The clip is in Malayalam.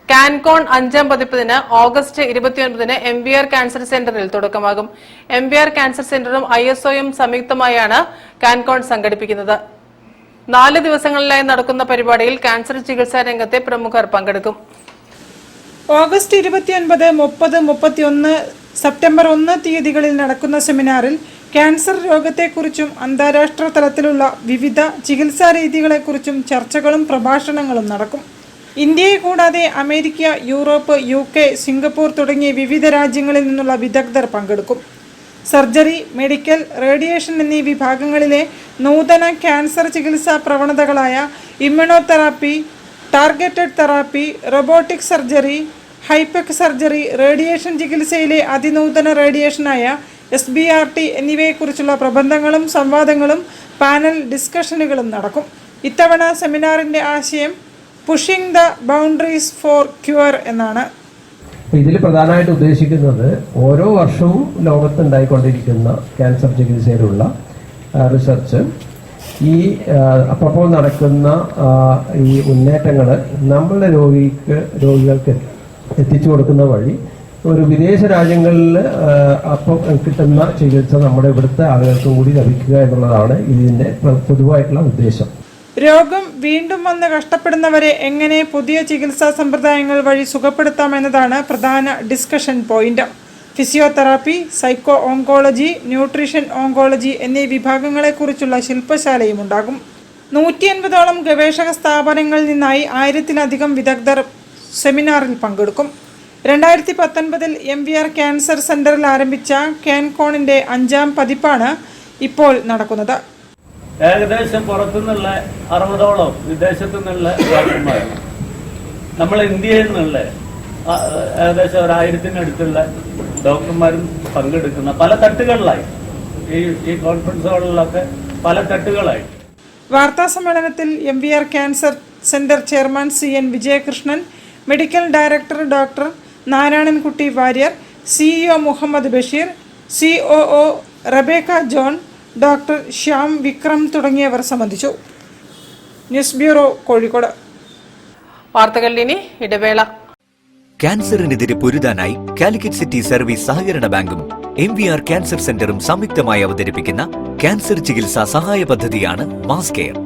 കാൻകോൺ 5ാം പതിപ്പിന് ഓഗസ്റ്റ് 29-ന് MVR ക്യാൻസർ സെന്ററിൽ തുടക്കമാകും. MVR ക്യാൻസർ സെന്ററും ISOയും സംയുക്തമായാണ് കാൻകോൺ സംഘടിപ്പിക്കുന്നത്. 4 ദിവസങ്ങളിലായി നടക്കുന്ന പരിപാടിയിൽ ക്യാൻസർ ചികിത്സാ രംഗത്തെ പ്രമുഖർ പങ്കെടുക്കും. ഓഗസ്റ്റ് 29, 30, 31, സെപ്റ്റംബർ 1 തീയതികളിൽ നടക്കുന്ന സെമിനാറിൽ ക്യാൻസർ രോഗത്തെക്കുറിച്ചും അന്താരാഷ്ട്ര തലത്തിലുള്ള വിവിധ ചികിത്സാ രീതികളെക്കുറിച്ചും ചർച്ചകളും പ്രഭാഷണങ്ങളും നടക്കും. ഇന്ത്യയെ കൂടാതെ അമേരിക്ക, യൂറോപ്പ്, UK, സിംഗപ്പൂർ തുടങ്ങിയ വിവിധ രാജ്യങ്ങളിൽ നിന്നുള്ള വിദഗ്ധർ പങ്കെടുക്കും. സർജറി, മെഡിക്കൽ, റേഡിയേഷൻ എന്നീ വിഭാഗങ്ങളിലെ നൂതന ക്യാൻസർ ചികിത്സാ പ്രവണതകളായ immunotherapy, targeted therapy, robotic surgery, ഹൈപെക് സർജറി, റേഡിയേഷൻ ചികിത്സയിലെ അതിനൂതന റേഡിയേഷനായ SBRT എന്നിവയെക്കുറിച്ചുള്ള പ്രബന്ധങ്ങളും സംവാദങ്ങളും പാനൽ ഡിസ്കഷനുകളും നടക്കും. ഇത്തവണ സെമിനാറിൻ്റെ ആശയം pushing the boundaries for cure എന്നാണ്. ഇതിൽ പ്രധാനമായിട്ട് ഉദ്ദേശിക്കുന്നത് ഓരോ വർഷവും ലോകത്തുണ്ടായിക്കൊണ്ടിരിക്കുന്ന ക്യാൻസർ ചികിത്സയിലുള്ള റിസർച്ച്, ഈ അപ്പോൾ നടക്കുന്ന ഈ ഉന്നേറ്റങ്ങൾ നമ്മളുടെ രോഗികൾക്ക് എത്തിച്ചു കൊടുക്കുന്ന വഴി ഒരു വിദേശ രാജ്യങ്ങളിൽ അപ്പോൾ കിട്ടുന്ന ചികിത്സ നമ്മുടെ ഇവിടുത്തെ ആളുകൾക്കും കൂടി ലഭിക്കുക എന്നുള്ളതാണ് ഇതിന്റെ പൊതുവായിട്ടുള്ള ഉദ്ദേശം. രോഗം വീണ്ടും വന്ന് കഷ്ടപ്പെടുന്നവരെ എങ്ങനെ പുതിയ ചികിത്സാ സമ്പ്രദായങ്ങൾ വഴി സുഖപ്പെടുത്താമെന്നതാണ് പ്രധാന discussion point. Physiotherapy, psycho oncology, nutrition oncology എന്നീ വിഭാഗങ്ങളെക്കുറിച്ചുള്ള ശില്പശാലയും ഉണ്ടാകും. 150ഓളം ഗവേഷക സ്ഥാപനങ്ങളിൽ നിന്നായി 1000-ലധികം വിദഗ്ധർ സെമിനാറിൽ പങ്കെടുക്കും. 2019-ൽ MVR ക്യാൻസർ സെന്ററിൽ ആരംഭിച്ച കാൻകോണിന്റെ 5ാം പതിപ്പാണ് ഇപ്പോൾ നടക്കുന്നത്. ഏകദേശം പുറത്തുനിന്നുള്ള 60ഓളം വിദേശത്തു നിന്നുള്ള ഡോക്ടർമാർ, നമ്മൾ ഇന്ത്യയിൽ നിന്നുള്ള ഏകദേശം 1000-നടുത്തുള്ള ഡോക്ടർമാരും പങ്കെടുക്കുന്ന പല തട്ടുകളിലായി ഈ കോൺഫറൻസുകളിലൊക്കെ പല തട്ടുകളായി. വാർത്താ സമ്മേളനത്തിൽ MVR cancer centre chairman CN Vijayakrishnan, medical director doctor Narayanankutty Warrier, CEO Muhammad Basheer, COO Rebecca John, doctor Shyam Vikram തുടങ്ങിയവർ സംബന്ധിച്ചു. News bureau, Kozhikode. വാർത്തകളിൽ ഇനി ഇടവേള. ക്യാൻസറിനെതിരെ പൊരുതാനായി കാലിക്കറ്റ് സിറ്റി സർവീസ് സഹകരണ ബാങ്കും MVR ക്യാൻസർ സെന്ററും സംയുക്തമായി അവതരിപ്പിക്കുന്ന ക്യാൻസർ ചികിത്സാ സഹായ പദ്ധതിയാണ് മാസ് കെയർ.